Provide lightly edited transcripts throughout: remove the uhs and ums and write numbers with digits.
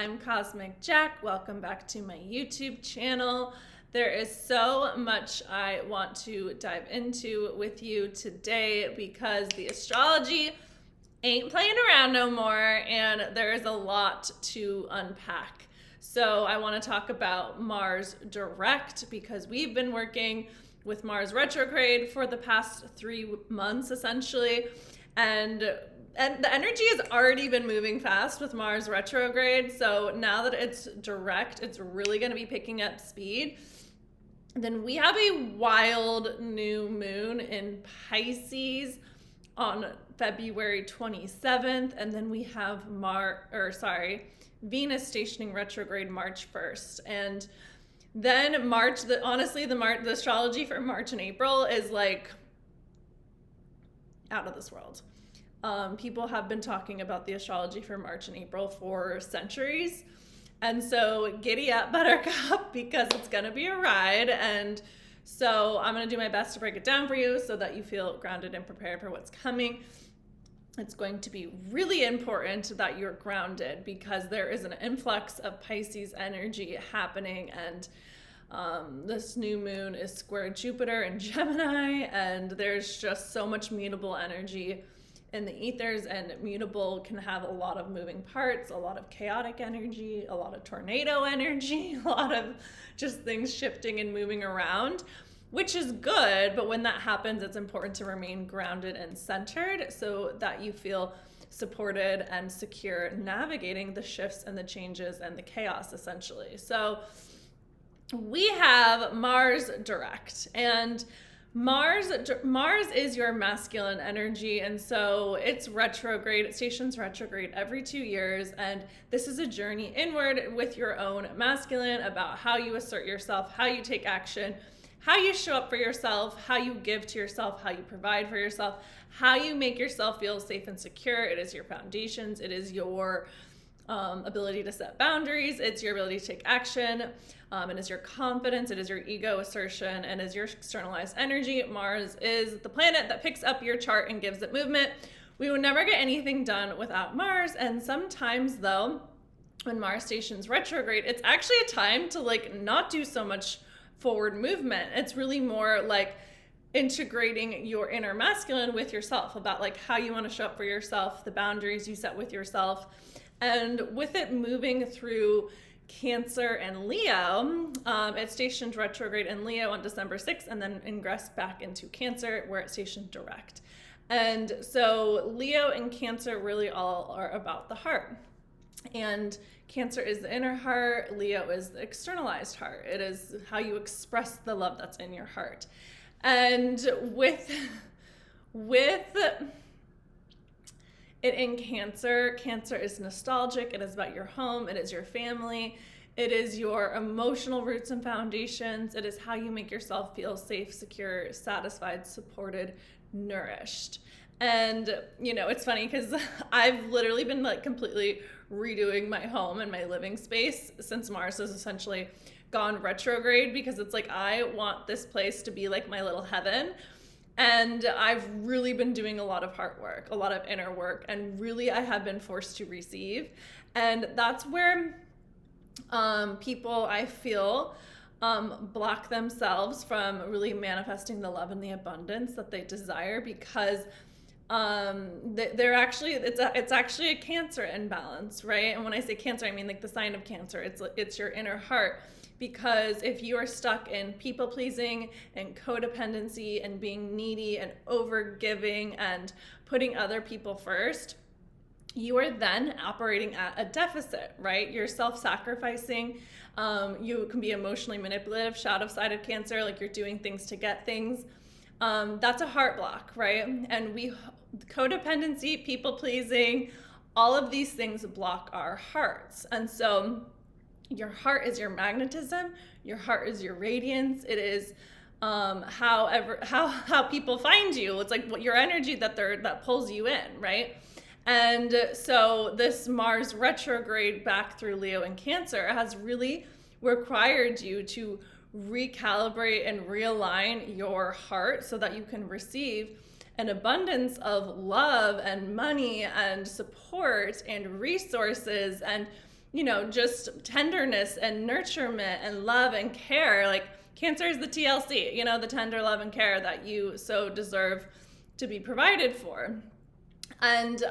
I'm Cosmic Jack. Welcome back to my YouTube channel. There is so much I want to dive into with you today because the astrology ain't playing around no more and there is a lot to unpack. So I want to talk about Mars direct because we've been working with Mars retrograde for the past 3 months essentially, and the energy has already been moving fast with Mars retrograde. So now that it's direct, it's really going to be picking up speed. Then we have a wild new moon in Pisces on February 27th. And then we have Venus stationing retrograde March 1st. And then March, the astrology for March and April is like out of this world. People have been talking about the astrology for March and April for centuries. And so giddy up, buttercup, because it's going to be a ride. And so I'm going to do my best to break it down for you so that you feel grounded and prepared for what's coming. It's going to be really important that you're grounded because there is an influx of Pisces energy happening, and this new moon is square Jupiter in Gemini, and there's just so much mutable energy in the ethers, and mutable can have a lot of moving parts, a lot of chaotic energy, a lot of tornado energy, a lot of just things shifting and moving around, which is good. But when that happens, it's important to remain grounded and centered so that you feel supported and secure navigating the shifts and the changes and the chaos essentially. So we have Mars direct, and Mars is your masculine energy, and so it's retrograde. It stations retrograde every 2 years, and this is a journey inward with your own masculine about how you assert yourself, how you take action, how you show up for yourself, how you give to yourself, how you provide for yourself, how you make yourself feel safe and secure. It is your foundations. It is your ability to set boundaries. It's your ability to take action. It is your confidence. It is your ego assertion, and is your externalized energy. Mars is the planet that picks up your chart and gives it movement. We would never get anything done without Mars. And sometimes though, when Mars stations retrograde, it's actually a time to not do so much forward movement. It's really more like integrating your inner masculine with yourself, about how you want to show up for yourself, the boundaries you set with yourself. And with it moving through Cancer and Leo, it stationed retrograde in Leo on December 6th and then ingressed back into Cancer where it stationed direct. And so Leo and Cancer really all are about the heart. And Cancer is the inner heart, Leo is the externalized heart. It is how you express the love that's in your heart. And with it in Cancer is nostalgic. It is about your home. It is your family. It is your emotional roots and foundations. It is how you make yourself feel safe, secure, satisfied, supported, nourished. And, it's funny because I've literally been completely redoing my home and my living space since Mars has essentially gone retrograde, because it's I want this place to be like my little heaven. And I've really been doing a lot of heart work, a lot of inner work, and really I have been forced to receive. And that's where people, I feel, block themselves from really manifesting the love and the abundance that they desire, because it's actually a Cancer imbalance, right? And when I say Cancer, I mean the sign of Cancer. It's your inner heart. Because if you are stuck in people pleasing and codependency and being needy and over-giving and putting other people first, you are then operating at a deficit, right? You're self-sacrificing. You can be emotionally manipulative, shadow-sided Cancer, you're doing things to get things. That's a heart block, right? And codependency, people pleasing, all of these things block our hearts. And so your heart is your magnetism. Your heart is your radiance. It is how people find you. It's what your energy that pulls you in, right? And so this Mars retrograde back through Leo and Cancer has really required you to recalibrate and realign your heart so that you can receive an abundance of love and money and support and resources and just tenderness and nurturement and love and care. Like Cancer is the TLC, the tender love and care that you so deserve to be provided for. And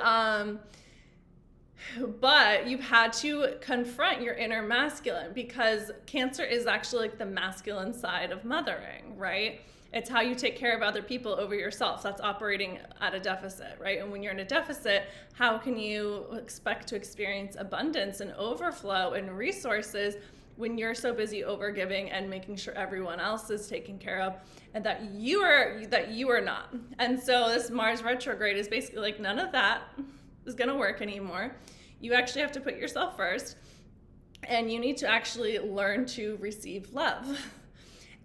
but you've had to confront your inner masculine, because Cancer is actually like the masculine side of mothering, right? It's how you take care of other people over yourself. That's operating at a deficit, right? And when you're in a deficit, how can you expect to experience abundance and overflow and resources when you're so busy overgiving and making sure everyone else is taken care of, and that you are not? And so this Mars retrograde is basically like, none of that is going to work anymore. You actually have to put yourself first, and you need to actually learn to receive love.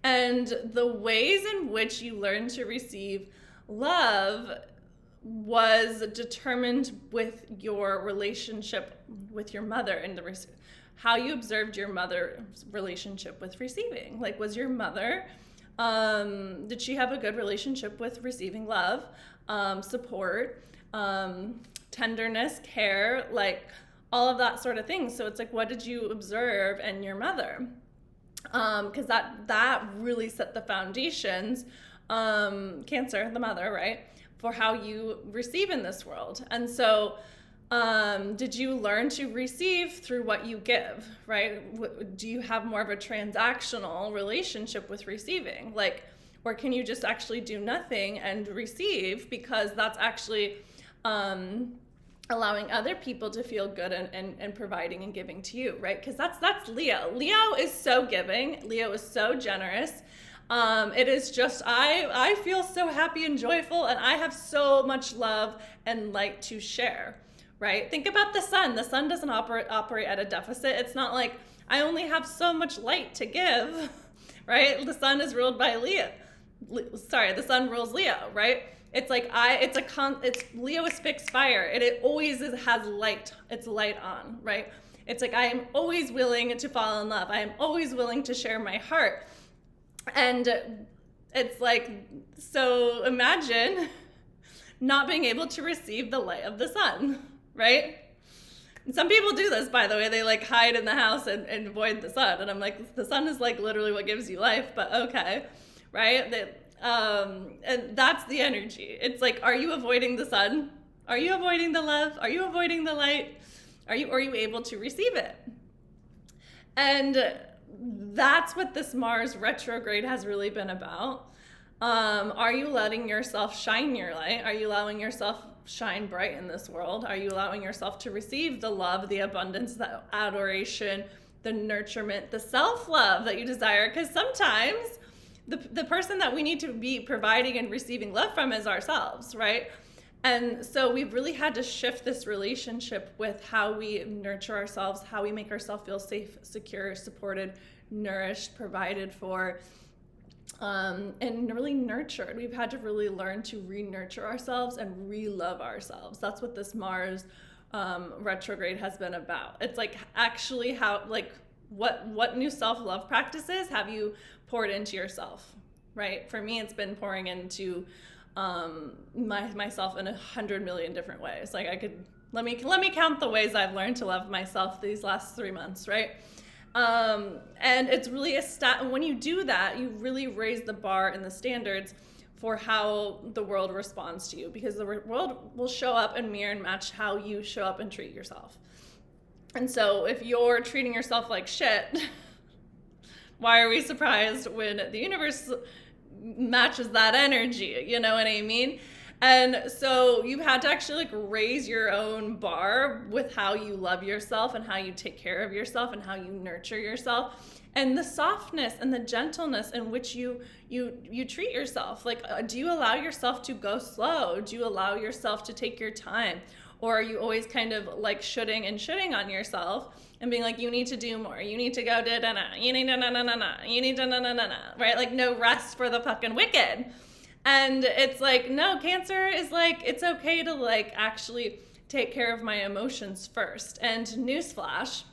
And the ways in which you learn to receive love was determined with your relationship with your mother, and how you observed your mother's relationship with receiving. Like, was your mother, did she have a good relationship with receiving love, support, tenderness, care, like all of that sort of thing? So it's like, what did you observe in your mother? Because that really set the foundations, Cancer, the mother, right, for how you receive in this world. And so did you learn to receive through what you give, right? Do you have more of a transactional relationship with receiving? Like, or can you just actually do nothing and receive, because that's actually allowing other people to feel good and providing and giving to you, right? Because that's Leo. Leo is so giving. Leo is so generous. It is just, I feel so happy and joyful, and I have so much love and light to share, right? Think about the sun. The sun doesn't operate at a deficit. It's not like I only have so much light to give, right? The sun is ruled by Leo. The sun rules Leo, right? It's like it's Leo is fixed fire. It always has light. It's light on, right? It's like, I am always willing to fall in love. I am always willing to share my heart. And it's like, so imagine not being able to receive the light of the sun, right? And some people do this, by the way. They like hide in the house and avoid the sun. And I'm like, the sun is like literally what gives you life, but okay, right? And that's the energy. It's like, are you avoiding the sun? Are you avoiding the love? Are you avoiding the light? Are you able to receive it? And that's what this Mars retrograde has really been about. Are you letting yourself shine your light? Are you allowing yourself shine bright in this world? Are you allowing yourself to receive the love, the abundance, the adoration, the nurturement, the self-love that you desire? Because sometimes the person that we need to be providing and receiving love from is ourselves, right? And so we've really had to shift this relationship with how we nurture ourselves, how we make ourselves feel safe, secure, supported, nourished, provided for, and really nurtured. We've had to really learn to re-nurture ourselves and re-love ourselves. That's what this Mars retrograde has been about. It's like, actually, how, like, what new self-love practices have you poured into yourself, right? For me, it's been pouring into myself in 100 million different ways. Like, I could, let me count the ways I've learned to love myself these last 3 months, right? And it's really when you do that, you really raise the bar and the standards for how the world responds to you, because the world will show up and mirror and match how you show up and treat yourself. And so if you're treating yourself like shit, why are we surprised when the universe matches that energy? You know what I mean? And so you've had to actually like raise your own bar with how you love yourself and how you take care of yourself and how you nurture yourself, and the softness and the gentleness in which you treat yourself. Like, do you allow yourself to go slow? Do you allow yourself to take your time? Or are you always kind of like shitting on yourself and being like, you need to do more, you need to go da-da-da, you need da-na-na-na-na, you need da-na-na-na-na, right? Like, no rest for the fucking wicked. And it's like, no, Cancer is like, it's okay to like actually take care of my emotions first. And newsflash,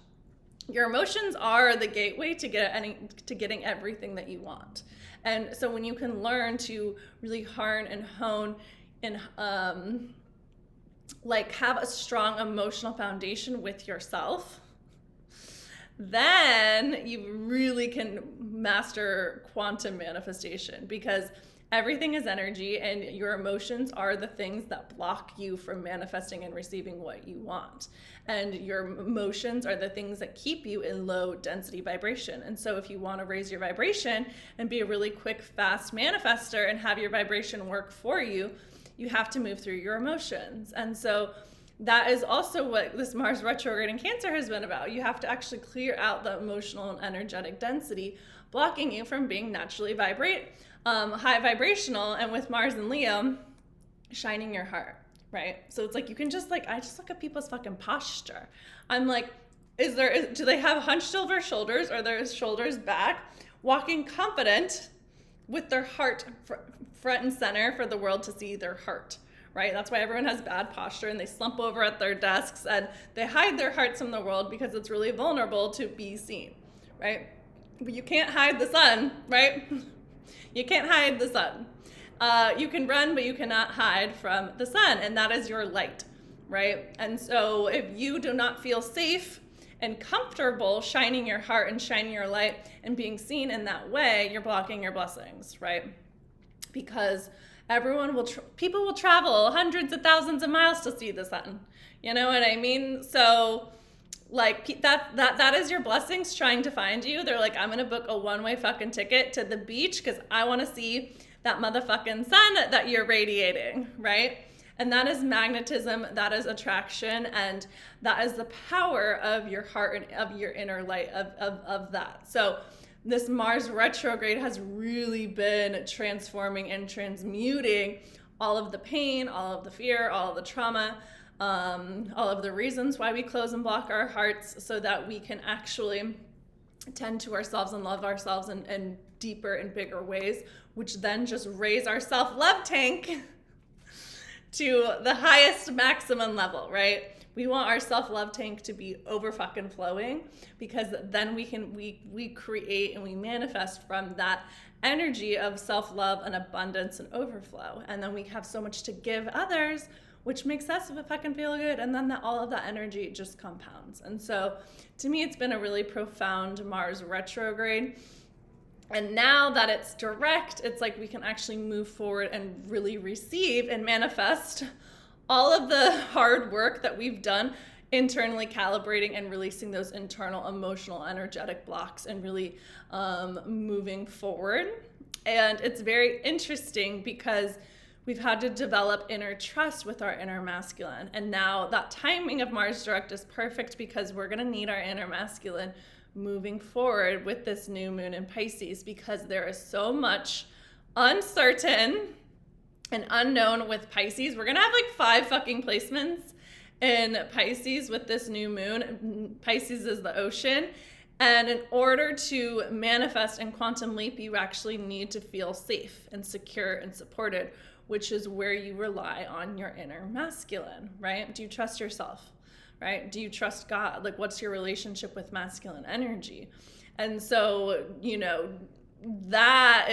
your emotions are the gateway to getting everything that you want. And so when you can learn to really hone and like have a strong emotional foundation with yourself, then you really can master quantum manifestation, because everything is energy, and your emotions are the things that block you from manifesting and receiving what you want. And your emotions are the things that keep you in low density vibration. And so if you want to raise your vibration and be a really quick, fast manifester and have your vibration work for you, you have to move through your emotions. And so that is also what this Mars retrograde in Cancer has been about. You have to actually clear out the emotional and energetic density blocking you from being naturally high vibrational, and with Mars and Leo, shining your heart, right? So it's like, you can just like, I just look at people's fucking posture. I'm like, do they have hunched over shoulders, or their shoulders back, walking confident with their heart front and center for the world to see their heart, right? That's why everyone has bad posture and they slump over at their desks and they hide their hearts from the world, because it's really vulnerable to be seen, right? But you can't hide the sun, right? You can't hide the sun. You can run, but you cannot hide from the sun, and that is your light, right? And so if you do not feel safe and comfortable shining your heart and shining your light and being seen in that way, you're blocking your blessings, right? Because people will travel hundreds of thousands of miles to see the sun. You know what I mean? So like that is your blessings trying to find you. They're like, I'm gonna book a one-way fucking ticket to the beach because I want to see that motherfucking sun that you're radiating, right? And that is magnetism, that is attraction, and that is the power of your heart and of your inner light of that. So this Mars retrograde has really been transforming and transmuting all of the pain, all of the fear, all of the trauma, all of the reasons why we close and block our hearts, so that we can actually tend to ourselves and love ourselves in deeper and bigger ways, which then just raise our self-love tank to the highest maximum level, right? We want our self-love tank to be over fucking flowing, because then we create and we manifest from that energy of self-love and abundance and overflow. And then we have so much to give others, which makes us fucking feel good. And then all of that energy just compounds. And so to me, it's been a really profound Mars retrograde. And now that it's direct, it's like we can actually move forward and really receive and manifest all of the hard work that we've done internally, calibrating and releasing those internal emotional energetic blocks and really moving forward. And it's very interesting because we've had to develop inner trust with our inner masculine. And now that timing of Mars direct is perfect, because we're going to need our inner masculine moving forward with this new moon in Pisces, because there is so much uncertain and unknown with Pisces. We're going to have like 5 fucking placements in Pisces with this new moon. Pisces is the ocean. And in order to manifest and quantum leap, you actually need to feel safe and secure and supported, which is where you rely on your inner masculine, right? Do you trust yourself, right? Do you trust God? Like, what's your relationship with masculine energy? And so, you know, that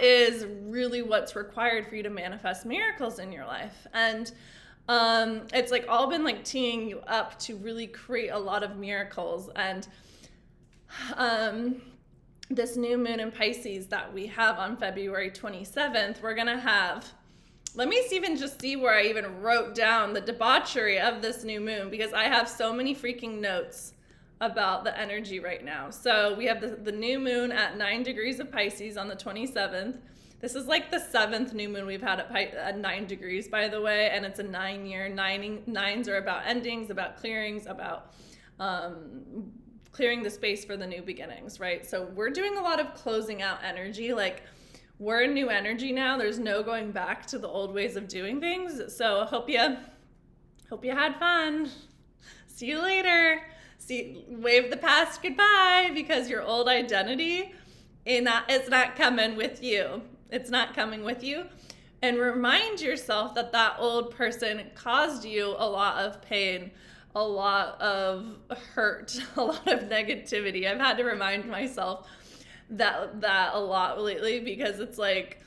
is really what's required for you to manifest miracles in your life. And it's like all been like teeing you up to really create a lot of miracles. And this new moon in Pisces that we have on February 27th, we're gonna have, let me even just see where I even wrote down the debauchery of this new moon, because I have so many freaking notes about the energy right now. So we have the new moon at 9 degrees of Pisces on the 27th. This is like the 7th new moon we've had at 9 degrees, by the way, and it's a 9-year. Nines are about endings, about clearings, about clearing the space for the new beginnings, right? So we're doing a lot of closing out energy. Like, we're in new energy now. There's no going back to the old ways of doing things. So I hope you had fun. See you later. Wave the past goodbye, because your old identity is not coming with you. It's not coming with you. And remind yourself that that old person caused you a lot of pain, a lot of hurt, a lot of negativity. I've had to remind myself that a lot lately, because it's like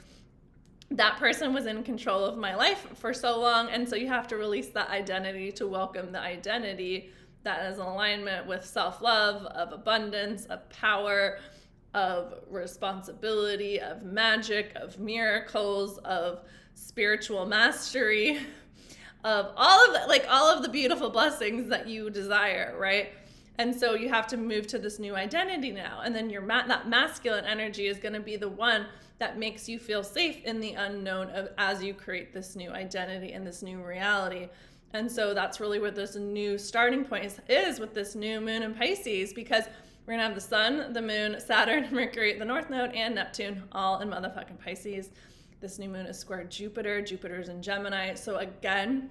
that person was in control of my life for so long. And so you have to release that identity to welcome the identity that is in alignment with self-love, of abundance, of power, of responsibility, of magic, of miracles, of spiritual mastery, of all of the beautiful blessings that you desire, right? And so you have to move to this new identity now. And then that masculine energy is going to be the one that makes you feel safe in the unknown as you create this new identity and this new reality. And so that's really what this new starting point is with this new moon in Pisces, because we're going to have the sun, the moon, Saturn, Mercury, the North Node, and Neptune all in motherfucking Pisces. This new moon is squared Jupiter. Jupiter's in Gemini. So again,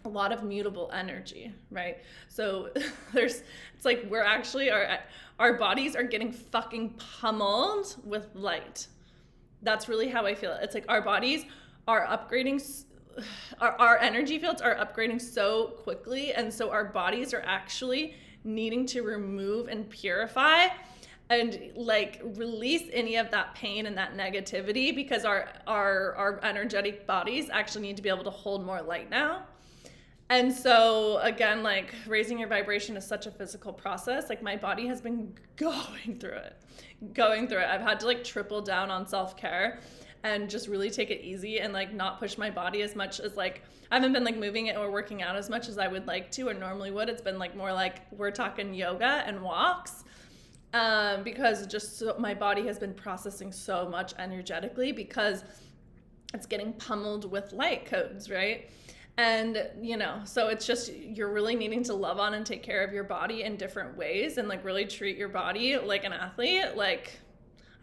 a lot of mutable energy, right? So it's like we're actually, our bodies are getting fucking pummeled with light. That's really how I feel. It's like our bodies are upgrading, our energy fields are upgrading so quickly. And so our bodies are actually needing to remove and purify and like release any of that pain and that negativity, because our energetic bodies actually need to be able to hold more light now. And so again, like raising your vibration is such a physical process. Like my body has been going through it. I've had to like triple down on self-care and just really take it easy and like not push my body as much as like, I haven't been like moving it or working out as much as I would like to or normally would. It's been like more like we're talking yoga and walks, because my body has been processing so much energetically because it's getting pummeled with light codes, right? And, so it's just, you're really needing to love on and take care of your body in different ways and like really treat your body like an athlete. Like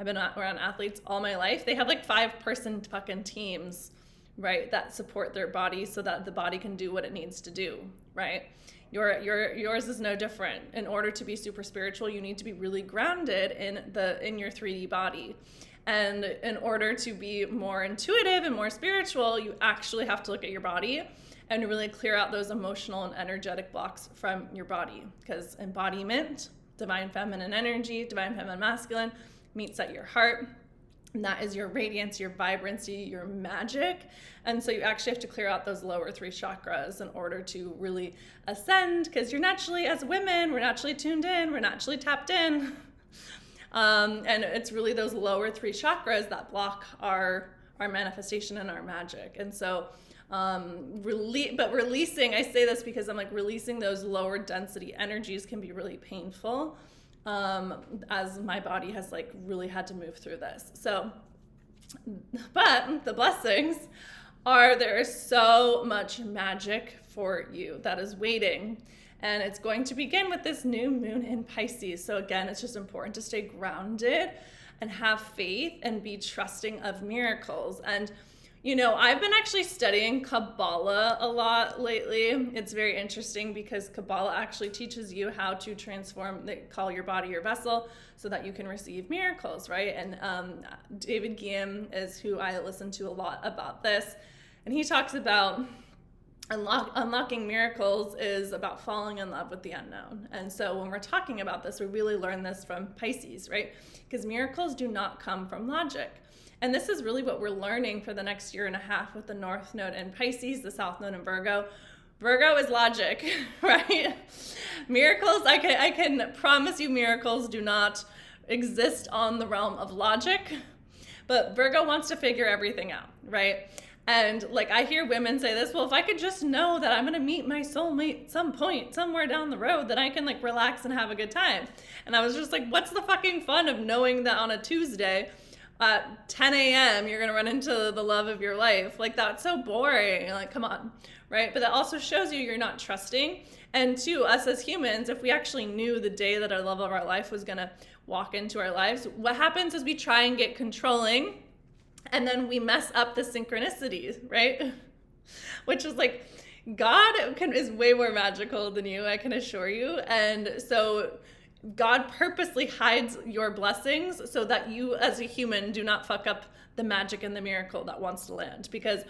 I've been around athletes all my life. They have like 5-person fucking teams, right? That support their body so that the body can do what it needs to do, right? Yours is no different. In order to be super spiritual, you need to be really grounded in your 3D body. And in order to be more intuitive and more spiritual, you actually have to look at your body and really clear out those emotional and energetic blocks from your body. Because embodiment, divine feminine energy, divine feminine masculine, meets at your heart. And that is your radiance, your vibrancy, your magic. And so you actually have to clear out those lower 3 chakras in order to really ascend, because you're naturally, as women, we're naturally tuned in, we're naturally tapped in. And it's really those lower 3 chakras that block our manifestation and our magic. And so, releasing, I say this because I'm like releasing those lower density energies can be really painful, as my body has like really had to move through this. So, but the blessings are there is so much magic for you that is waiting. And it's going to begin with this new moon in Pisces. So again, it's just important to stay grounded and have faith and be trusting of miracles. And, I've been actually studying Kabbalah a lot lately. It's very interesting because Kabbalah actually teaches you how to transform, they call your body your vessel so that you can receive miracles, right? And David Guillaume is who I listen to a lot about this. And he talks about unlocking miracles is about falling in love with the unknown. And so when we're talking about this, we really learn this from Pisces, right? Because miracles do not come from logic. And this is really what we're learning for the next year and a half with the North Node in Pisces, the South Node in Virgo. Virgo is logic, right? Miracles, I can promise you miracles do not exist on the realm of logic, but Virgo wants to figure everything out, right? And like I hear women say this, well, if I could just know that I'm going to meet my soulmate some point, somewhere down the road, then I can like relax and have a good time. And I was just like, what's the fucking fun of knowing that on a Tuesday at 10 a.m. you're going to run into the love of your life? Like that's so boring. Like, come on, right? But that also shows you you're not trusting. And to us as humans, if we actually knew the day that our love of our life was going to walk into our lives, what happens is we try and get controlling. And then we mess up the synchronicities, right? Which is like, God is way more magical than you, I can assure you. And so God purposely hides your blessings so that you as a human do not fuck up the magic and the miracle that wants to land. Because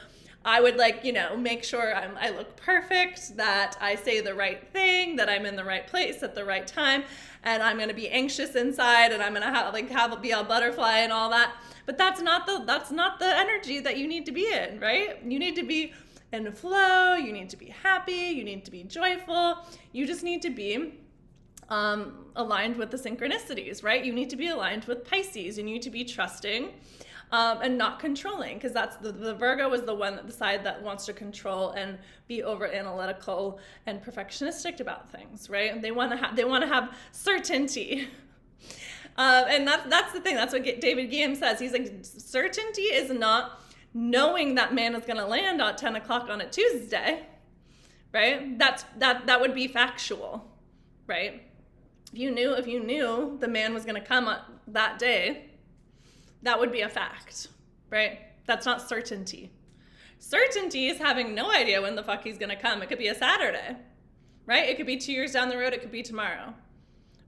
I would make sure I look perfect, that I say the right thing, that I'm in the right place at the right time, and I'm going to be anxious inside, and I'm going to be a butterfly and all that. But that's not the energy that you need to be in, right? You need to be in flow. You need to be happy. You need to be joyful. You just need to be aligned with the synchronicities, right? You need to be aligned with Pisces. You need to be trusting and not controlling, because that's the Virgo is the side that wants to control and be over analytical and perfectionistic about things, right? And they want to have certainty. And that's the thing. That's what David Guillaume says. He's like, certainty is not knowing that man is going to land at 10 o'clock on a Tuesday, right? That would be factual, right? If you knew the man was going to come on that day, that would be a fact, right? That's not certainty. Certainty is having no idea when the fuck he's going to come. It could be a Saturday, right? It could be 2 years down the road. It could be tomorrow.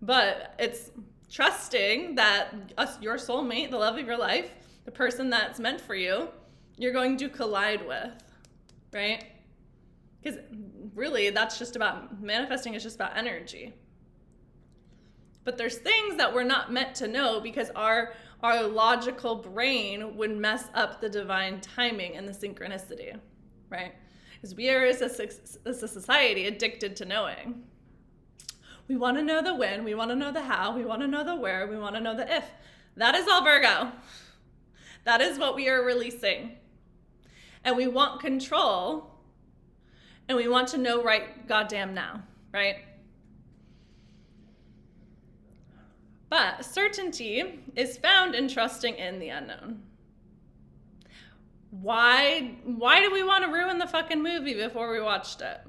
But it's trusting that your soulmate, the love of your life, the person that's meant for you, you're going to collide with, right? Because really, that's just about, manifesting is just about energy. But there's things that we're not meant to know because our logical brain would mess up the divine timing and the synchronicity, right? Because we are as a society addicted to knowing. We want to know the when, we want to know the how, we want to know the where, we want to know the if. That is all Virgo. That is what we are releasing. And we want control, and we want to know right goddamn now, right? But certainty is found in trusting in the unknown. Why do we want to ruin the fucking movie before we watched it?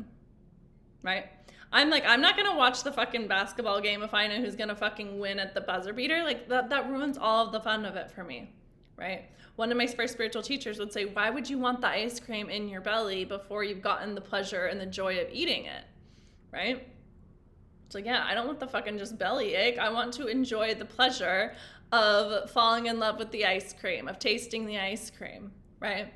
Right? I'm not going to watch the fucking basketball game if I know who's going to fucking win at the buzzer beater. Like, that ruins all of the fun of it for me, right? One of my first spiritual teachers would say, why would you want the ice cream in your belly before you've gotten the pleasure and the joy of eating it, right? It's like, yeah, I don't want the fucking just belly ache. I want to enjoy the pleasure of falling in love with the ice cream, of tasting the ice cream, right?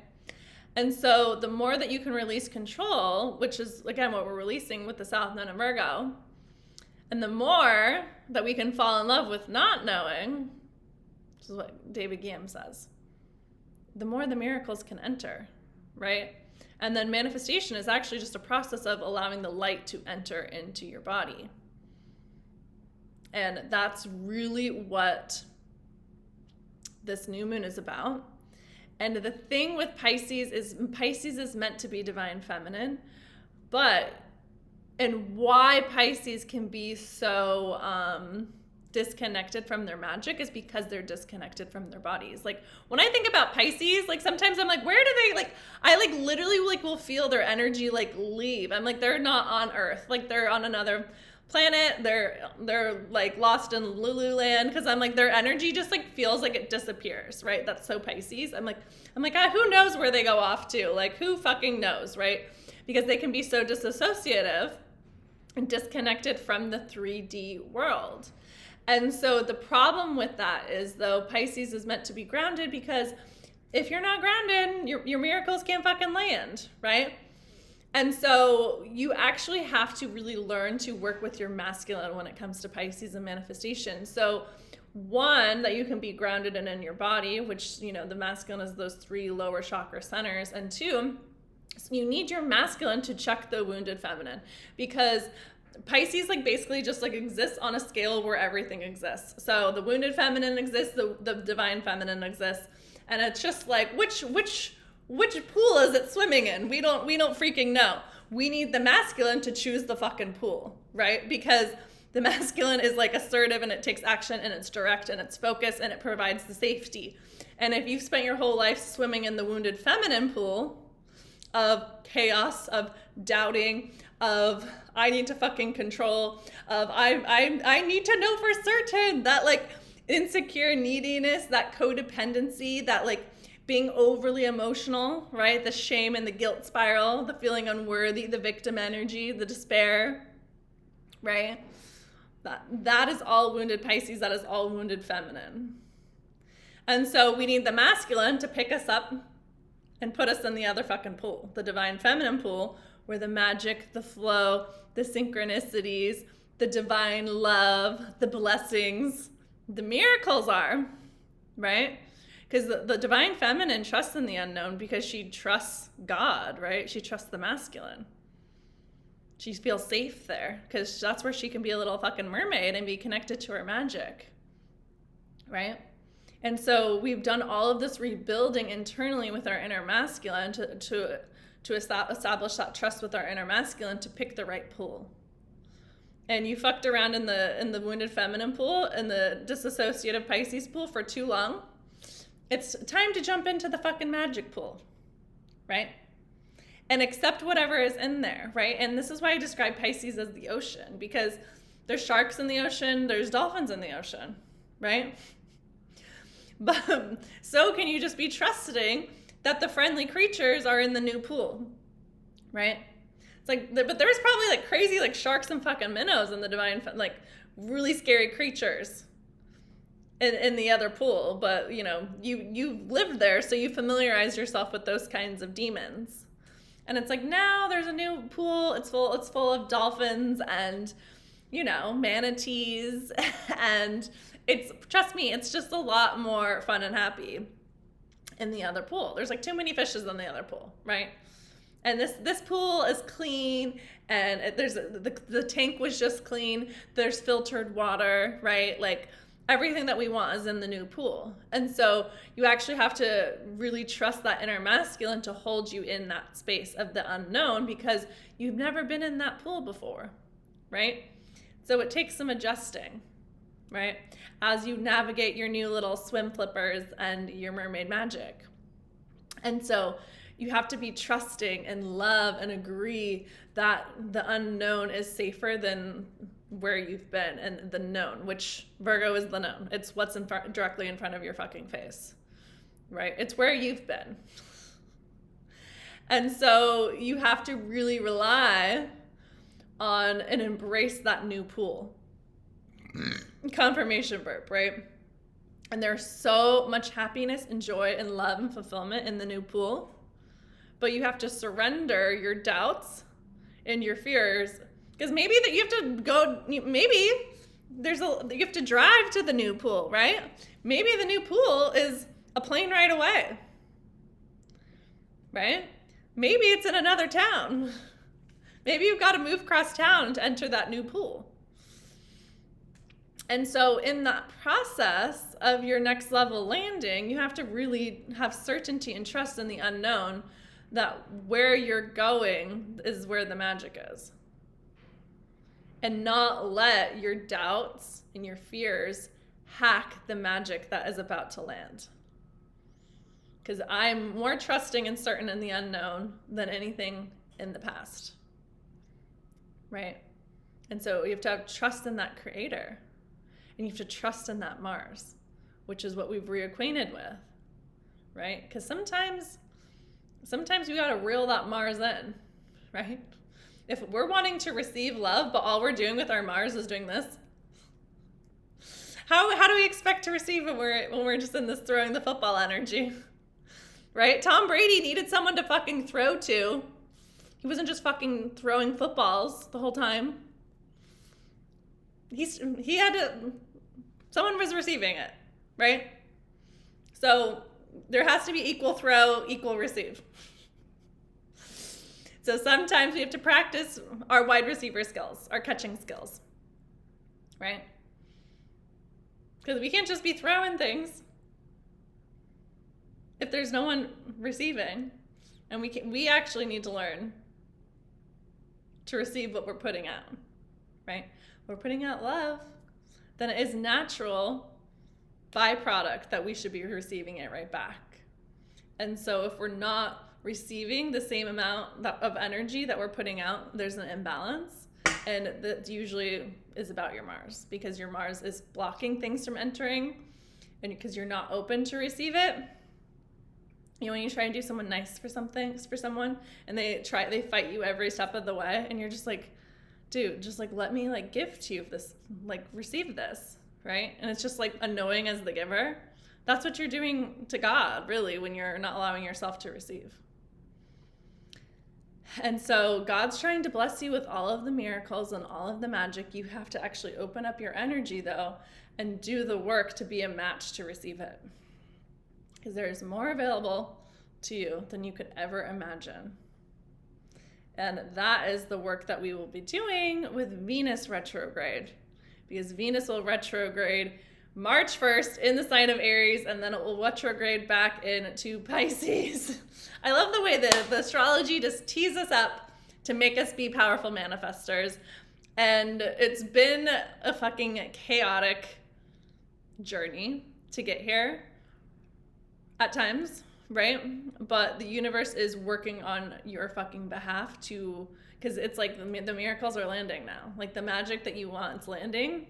And so the more that you can release control, which is, again, what we're releasing with the South Node and Virgo, and the more that we can fall in love with not knowing, which is what David Guillaume says, the more the miracles can enter, right? And then manifestation is actually just a process of allowing the light to enter into your body. And that's really what this new moon is about. And the thing with Pisces is meant to be divine feminine, and why Pisces can be so disconnected from their magic is because they're disconnected from their bodies. Like, when I think about Pisces, like, sometimes I'm like, where do they, like, I like literally like will feel their energy like leave. I'm like, they're not on Earth, like they're on another planet. They're like lost in Lululand, because I'm like, their energy just like feels like it disappears, right? That's so Pisces. I'm like, who knows where they go off to? Like, who fucking knows, right? Because they can be so disassociative and disconnected from the 3D world. And so the problem with that is, though, Pisces is meant to be grounded, because if you're not grounded, your miracles can't fucking land, right? And so you actually have to really learn to work with your masculine when it comes to Pisces and manifestation. So one, that you can be grounded and in your body, which, you know, the masculine is those 3 lower chakra centers. And 2, you need your masculine to check the wounded feminine, because Pisces like basically just like exists on a scale where everything exists. So the wounded feminine exists, the divine feminine exists, and it's just like which pool is it swimming in? We don't freaking know. We need the masculine to choose the fucking pool, right? Because the masculine is like assertive, and it takes action, and it's direct, and it's focused, and it provides the safety. And if you've spent your whole life swimming in the wounded feminine pool of chaos, of doubting, of I need to fucking control, of I need to know for certain, that like insecure neediness, that codependency, that like being overly emotional, right? The shame and the guilt spiral, the feeling unworthy, the victim energy, the despair, right? That is all wounded Pisces. That is all wounded feminine. And so we need the masculine to pick us up and put us in the other fucking pool, the divine feminine pool, where the magic, the flow, the synchronicities, the divine love, the blessings, the miracles are, right? Because the divine feminine trusts in the unknown because she trusts God, right? She trusts the masculine. She feels safe there because that's where she can be a little fucking mermaid and be connected to her magic, right? And so we've done all of this rebuilding internally with our inner masculine to establish that trust with our inner masculine to pick the right pool. And you fucked around in the wounded feminine pool and the disassociative Pisces pool for too long. It's time to jump into the fucking magic pool, right? And accept whatever is in there, right? And this is why I describe Pisces as the ocean, because there's sharks in the ocean, there's dolphins in the ocean, right? But so can you just be trusting that the friendly creatures are in the new pool, right? It's like, but there's probably like crazy like sharks and fucking minnows in the divine, like really scary creatures in the other pool. But you know, you lived there, so you familiarize yourself with those kinds of demons. And it's like, now there's a new pool. It's full of dolphins and, you know, manatees. And trust me, it's just a lot more fun and happy in the other pool. There's like too many fishes in the other pool, right? And this pool is clean, and the tank was just clean. There's filtered water, right? Like everything that we want is in the new pool. And so you actually have to really trust that inner masculine to hold you in that space of the unknown because you've never been in that pool before, right? So it takes some adjusting, right? As you navigate your new little swim flippers and your mermaid magic. And so you have to be trusting and love and agree that the unknown is safer than where you've been, and the known, which Virgo is the known. It's what's directly in front of your fucking face, right? It's where you've been. And so you have to really rely on and embrace that new pool. Confirmation burp, right? And there's so much happiness and joy and love and fulfillment in the new pool. But you have to surrender your doubts and your fears, because maybe that you have to go, maybe you have to drive to the new pool, right? Maybe the new pool is a plane ride away, right? Maybe it's in another town. Maybe you've got to move across town to enter that new pool. And so in that process of your next level landing, you have to really have certainty and trust in the unknown that where you're going is where the magic is. And not let your doubts and your fears hack the magic that is about to land. Because I'm more trusting and certain in the unknown than anything in the past. Right? And so you have to have trust in that creator. And you have to trust in that Mars, which is what we've reacquainted with. Right? Because sometimes we got to reel that Mars in. Right? If we're wanting to receive love, but all we're doing with our Mars is doing this, how do we expect to receive when we're just in this throwing the football energy, right? Tom Brady needed someone to fucking throw to. He wasn't just fucking throwing footballs the whole time. He had to. Someone was receiving it, right? So there has to be equal throw, equal receive. So sometimes we have to practice our wide receiver skills, our catching skills, right? Because we can't just be throwing things if there's no one receiving. And we actually need to learn to receive what we're putting out, right? We're putting out love, then it is natural byproduct that we should be receiving it right back. And so if we're not receiving the same amount of energy that we're putting out, there's an imbalance. And that usually is about your Mars, because your Mars is blocking things from entering, and because you're not open to receive it. You know, when you try and do someone nice for someone, and they fight you every step of the way, and you're just like, dude, just like let me like gift you this, like receive this, right? And it's just like annoying as the giver. That's what you're doing to God, really, when you're not allowing yourself to receive. And so God's trying to bless you with all of the miracles and all of the magic. You have to actually open up your energy, though, and do the work to be a match to receive it. because there is more available to you than you could ever imagine. And that is the work that we will be doing with Venus retrograde, because Venus will retrograde March 1st in the sign of Aries, and then it will retrograde back into Pisces. I love the way that the astrology just tees us up to make us be powerful manifestors. And it's been a fucking chaotic journey to get here at times, right? But the universe is working on your fucking behalf because it's like the miracles are landing now. Like the magic that you want is landing.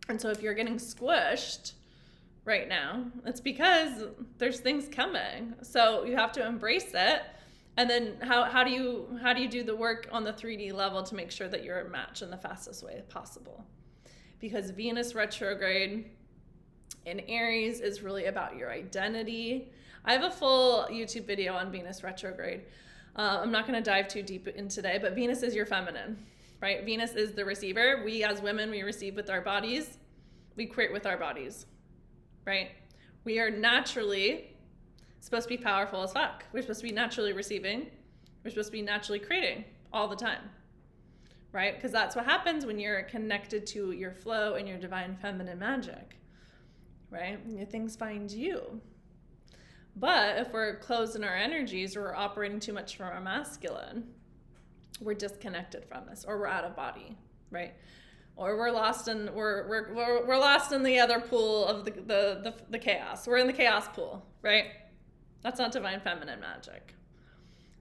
And so if you're getting squished right now, it's because there's things coming. So you have to embrace it. And then how do you do the work on the 3D level to make sure that you're a match in the fastest way possible? Because Venus retrograde in Aries is really about your identity. I have a full YouTube video on Venus retrograde. I'm not going to dive too deep in today, but Venus is your feminine, right? Venus is the receiver. We as women, we receive with our bodies. We create with our bodies, right? We are naturally supposed to be powerful as fuck. We're supposed to be naturally receiving. We're supposed to be naturally creating all the time, right? Because that's what happens when you're connected to your flow and your divine feminine magic, right? Things find you. But if we're closed in our energies or we're operating too much from our masculine, we're disconnected from this, or we're out of body, right? Or we're lost in we're lost in the other pool of the chaos. We're in the chaos pool, right? That's not divine feminine magic.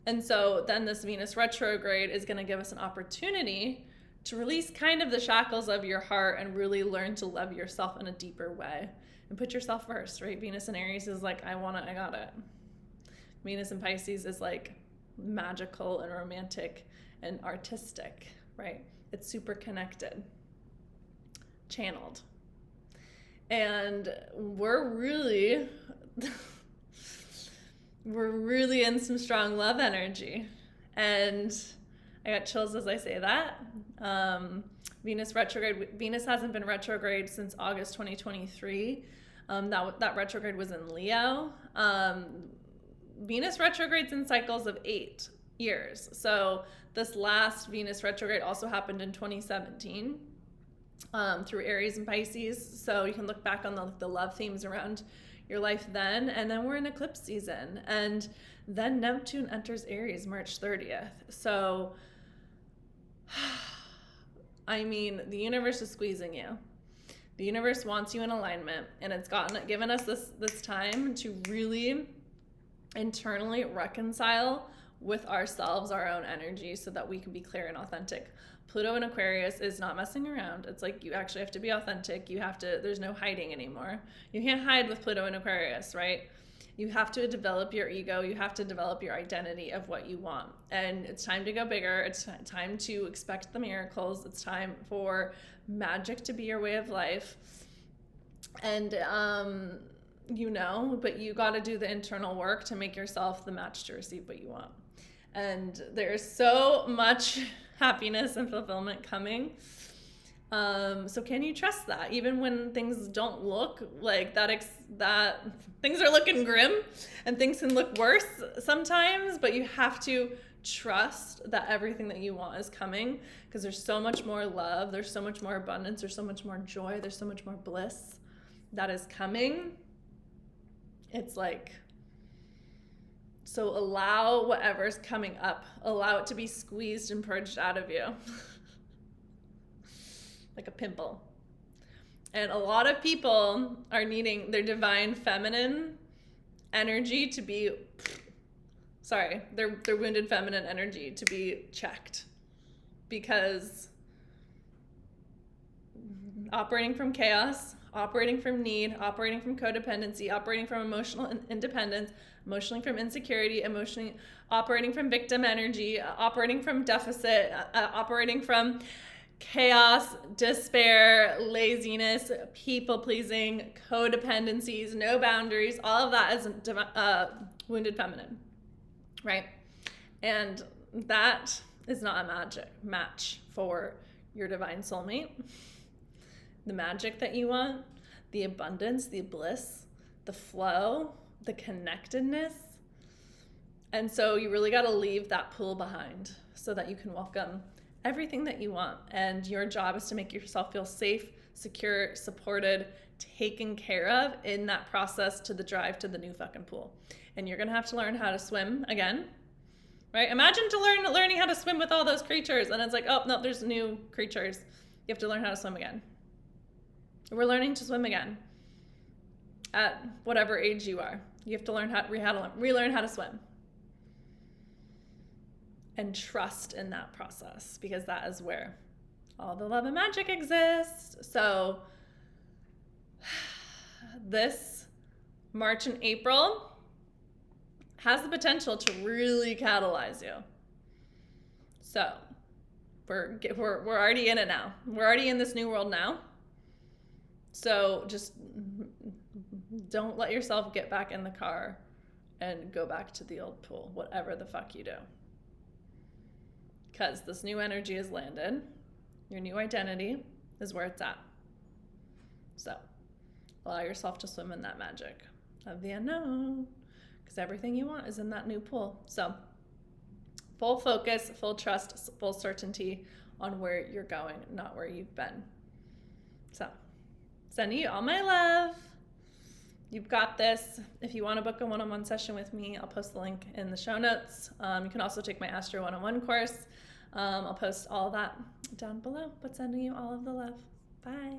And so then this Venus retrograde is going to give us an opportunity to release kind of the shackles of your heart and really learn to love yourself in a deeper way and put yourself first, right? Venus in Aries is like, I want it, I got it. Venus in Pisces is like magical and romantic and artistic, right? It's super connected, channeled. And we're really in some strong love energy. And I got chills as I say that. Venus hasn't been retrograde since August 2023. That retrograde was in Leo. Venus retrogrades in cycles of 8 years. So this last Venus retrograde also happened in 2017 through Aries and Pisces. So you can look back on the love themes around your life then. And then we're in eclipse season. And then Neptune enters Aries March 30th. So, I mean, the universe is squeezing you. The universe wants you in alignment, and it's given us this time to really internally reconcile with ourselves, our own energy, so that we can be clear and authentic. Pluto in Aquarius is not messing around. It's like you actually have to be authentic. There's no hiding anymore. You can't hide with Pluto in Aquarius, right? You have to develop your ego. You have to develop your identity of what you want. And it's time to go bigger. It's time to expect the miracles. It's time for magic to be your way of life. And, but you got to do the internal work to make yourself the match to receive what you want. And there's so much happiness and fulfillment coming. So can you trust that? Even when things don't look like that things are looking grim and things can look worse sometimes, but you have to trust that everything that you want is coming, because there's so much more love, there's so much more abundance, there's so much more joy, there's so much more bliss that is coming. It's like, so allow whatever's coming up, allow it to be squeezed and purged out of you. Like a pimple. And a lot of people are needing their divine feminine energy to be, their wounded feminine energy to be checked. Because operating from chaos, operating from need, operating from codependency, operating from emotional independence, emotionally from insecurity, emotionally operating from victim energy, operating from deficit, operating from chaos, despair, laziness, people-pleasing, codependencies, no boundaries, all of that is wounded feminine, right? And that is not a match for your divine soulmate. The magic that you want, the abundance, the bliss, the flow, the connectedness. And so you really got to leave that pool behind so that you can welcome everything that you want. And your job is to make yourself feel safe, secure, supported, taken care of in that process to the drive to the new fucking pool. And you're going to have to learn how to swim again, right? Imagine learning how to swim with all those creatures. And it's like, oh, no, there's new creatures. You have to learn how to swim again. We're learning to swim again at whatever age you are. You have to learn relearn how to swim. And trust in that process, because that is where all the love and magic exists. So this March and April has the potential to really catalyze you. So we're already in it now. We're already in this new world now. So just don't let yourself get back in the car and go back to the old pool, whatever the fuck you do. Because this new energy has landed. Your new identity is where it's at. So allow yourself to swim in that magic of the unknown, because everything you want is in that new pool. So full focus, full trust, full certainty on where you're going, not where you've been. So sending you all my love. You've got this. If you want to book a one-on-one session with me, I'll post the link in the show notes. You can also take my Astro 101 course. I'll post all that down below, but sending you all of the love. Bye.